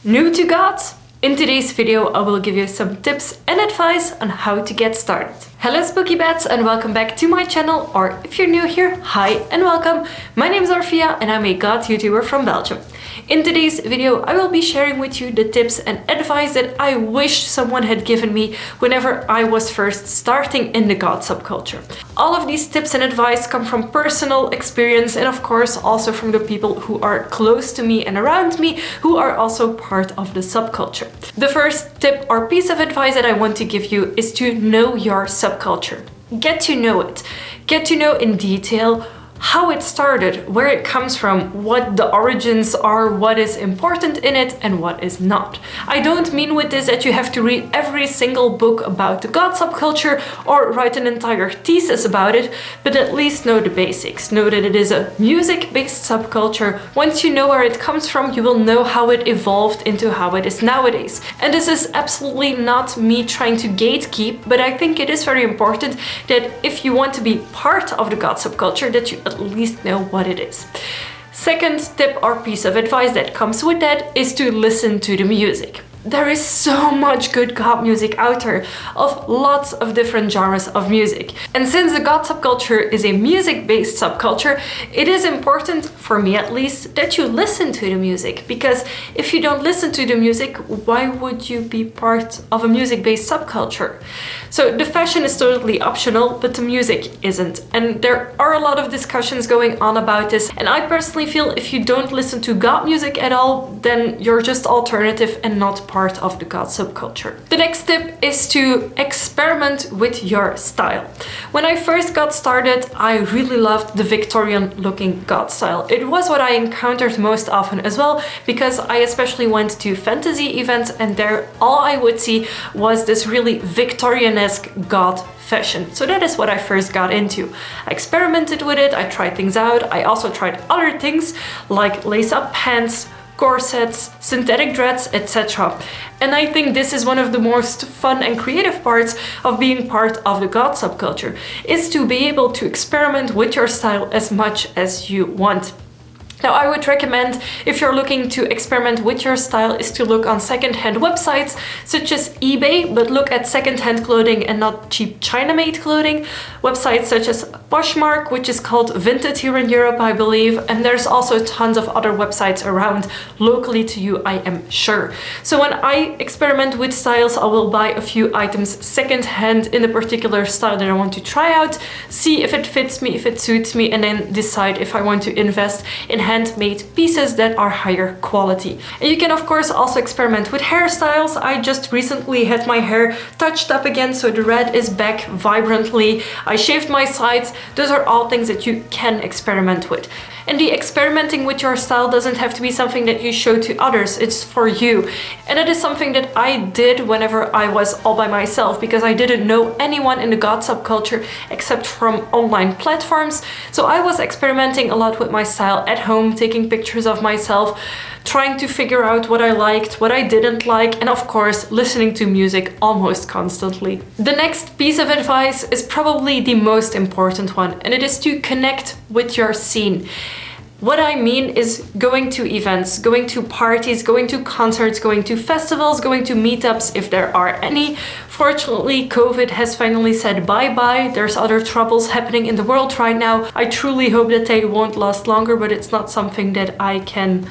New to goth? In today's video, I will give you some tips and advice on how to get started. Hello spooky bats and welcome back to my channel, or if you're new here, hi and welcome. My name is Orphea and I'm a goth YouTuber from Belgium. In today's video, I will be sharing with you the tips and advice that I wish someone had given me whenever I was first starting in the goth subculture. All of these tips and advice come from personal experience and of course also from the people who are close to me and around me who are also part of the subculture. The first tip or piece of advice that I want to give you is to know your subculture. Get to know it. Get to know in detail how it started, where it comes from, what the origins are, what is important in it and what is not. I don't mean with this that you have to read every single book about the goth subculture or write an entire thesis about it, but at least know the basics. Know that it is a music-based subculture. Once you know where it comes from, you will know how it evolved into how it is nowadays. And this is absolutely not me trying to gatekeep, but I think it is very important that if you want to be part of the goth subculture, that you at least know what it is. Second tip or piece of advice that comes with that is to listen to the music. There is so much good goth music out there of lots of different genres of music. And since the goth subculture is a music-based subculture, it is important, for me at least, that you listen to the music. Because if you don't listen to the music, why would you be part of a music-based subculture? So the fashion is totally optional, but the music isn't. And there are a lot of discussions going on about this. And I personally feel if you don't listen to goth music at all, then you're just alternative and not part of the goth subculture. The next tip is to experiment with your style. When I first got started, I really loved the Victorian looking goth style. It was what I encountered most often as well, because I especially went to fantasy events and there all I would see was this really Victorian-esque goth fashion. So that is what I first got into. I experimented with it, I tried things out. I also tried other things like lace-up pants, corsets, synthetic dreads, etc. And I think this is one of the most fun and creative parts of being part of the goth subculture, is to be able to experiment with your style as much as you want. Now, I would recommend, if you're looking to experiment with your style, is to look on second-hand websites such as eBay, but look at second-hand clothing and not cheap China-made clothing. Websites such as Poshmark, which is called Vinted here in Europe, I believe, and there's also tons of other websites around locally to you, I am sure. So when I experiment with styles, I will buy a few items second-hand in a particular style that I want to try out, see if it fits me, if it suits me, and then decide if I want to invest in handmade pieces that are higher quality. And you can of course also experiment with hairstyles. I just recently had my hair touched up again, so the red is back vibrantly. I shaved my sides. Those are all things that you can experiment with. And the experimenting with your style doesn't have to be something that you show to others, it's for you. And it is something that I did whenever I was all by myself, because I didn't know anyone in the goth subculture except from online platforms. So I was experimenting a lot with my style at home, taking pictures of myself, trying to figure out what I liked, what I didn't like, and of course listening to music almost constantly. The next piece of advice is probably the most important one, and it is to connect with your scene. What I mean is going to events, going to parties, going to concerts, going to festivals, going to meetups if there are any. Fortunately, COVID has finally said bye-bye. There's other troubles happening in the world right now. I truly hope that they won't last longer, but it's not something that I can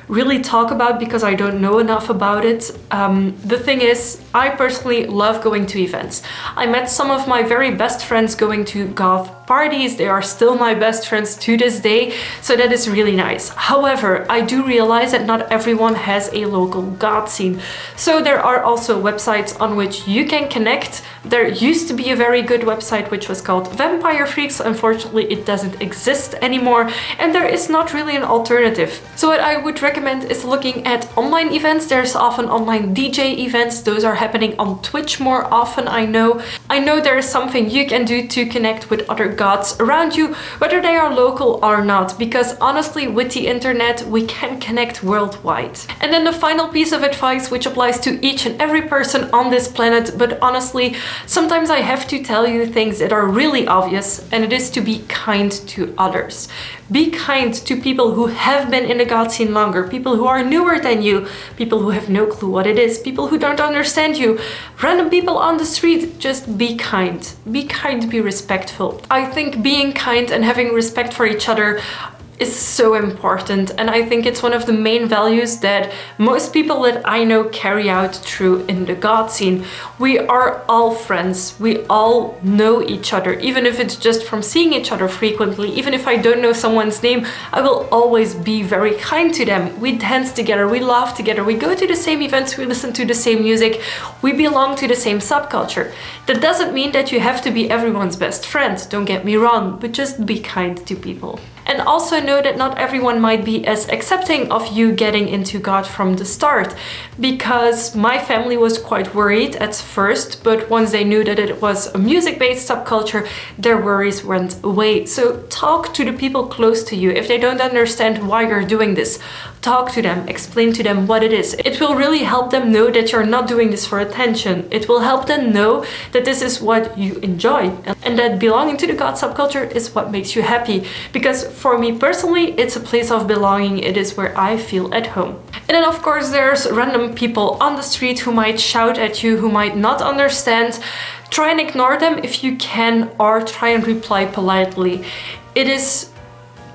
really talk about because I don't know enough about it. The thing is, I personally love going to events. I met some of my very best friends going to goth parties. They are still my best friends to this day, so that is really nice. However, I do realize that not everyone has a local goth scene. So there are also websites on which you can connect. There used to be a very good website which was called Vampire Freaks. Unfortunately, it doesn't exist anymore, and there is not really an alternative. So what I would recommend is looking at online events. There's often online DJ events. Those are happening on Twitch more often, I know. I know there is something you can do to connect with other goths around you, whether they are local or not, because honestly, with the internet, we can connect worldwide. And then the final piece of advice, which applies to each and every person on this planet, but honestly, sometimes I have to tell you things that are really obvious, and it is to be kind to others. Be kind to people who have been in the goth scene longer, people who are newer than you, people who have no clue what it is, people who don't understand you, random people on the street. Just be kind. Be kind, be respectful. I think being kind and having respect for each other is so important, and I think it's one of the main values that most people that I know carry out true in the goth scene. We are all friends, we all know each other, even if it's just from seeing each other frequently. Even if I don't know someone's name, I will always be very kind to them. We dance together, we laugh together, we go to the same events, we listen to the same music, we belong to the same subculture. That doesn't mean that you have to be everyone's best friend, don't get me wrong, but just be kind to people. And also know that not everyone might be as accepting of you getting into goth from the start, because my family was quite worried at first, but once they knew that it was a music-based subculture, their worries went away. So talk to the people close to you. If they don't understand why you're doing this, talk to them, explain to them what it is. It will really help them know that you're not doing this for attention. It will help them know that this is what you enjoy and that belonging to the goth subculture is what makes you happy. Because for me personally, it's a place of belonging. It is where I feel at home. And then of course there's random people on the street who might shout at you, who might not understand. Try and ignore them if you can, or try and reply politely. It is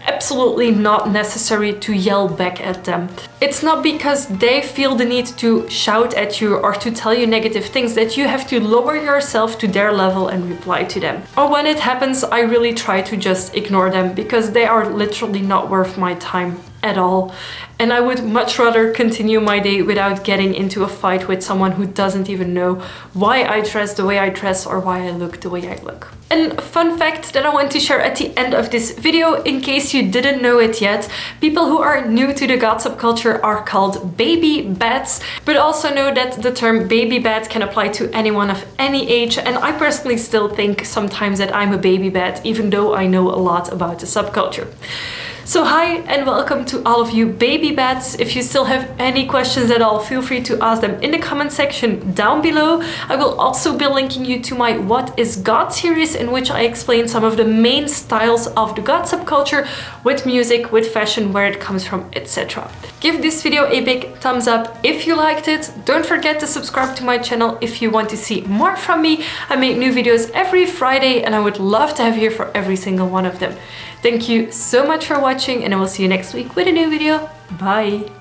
absolutely not necessary to yell back at them. It's not because they feel the need to shout at you or to tell you negative things that you have to lower yourself to their level and reply to them. Or when it happens, I really try to just ignore them, because they are literally not worth my time at all. And I would much rather continue my day without getting into a fight with someone who doesn't even know why I dress the way I dress or why I look the way I look. And a fun fact that I want to share at the end of this video, in case you didn't know it yet, people who are new to the goth subculture are called baby bats, but also know that the term baby bat can apply to anyone of any age, and I personally still think sometimes that I'm a baby bat, even though I know a lot about the subculture. So hi and welcome to all of you baby bats. If you still have any questions at all, feel free to ask them in the comment section down below. I will also be linking you to my What is Goth series, in which I explain some of the main styles of the goth subculture with music, with fashion, where it comes from, etc. Give this video a big thumbs up if you liked it. Don't forget to subscribe to my channel if you want to see more from me. I make new videos every Friday and I would love to have you here for every single one of them. Thank you so much for watching, and I will see you next week with a new video. Bye!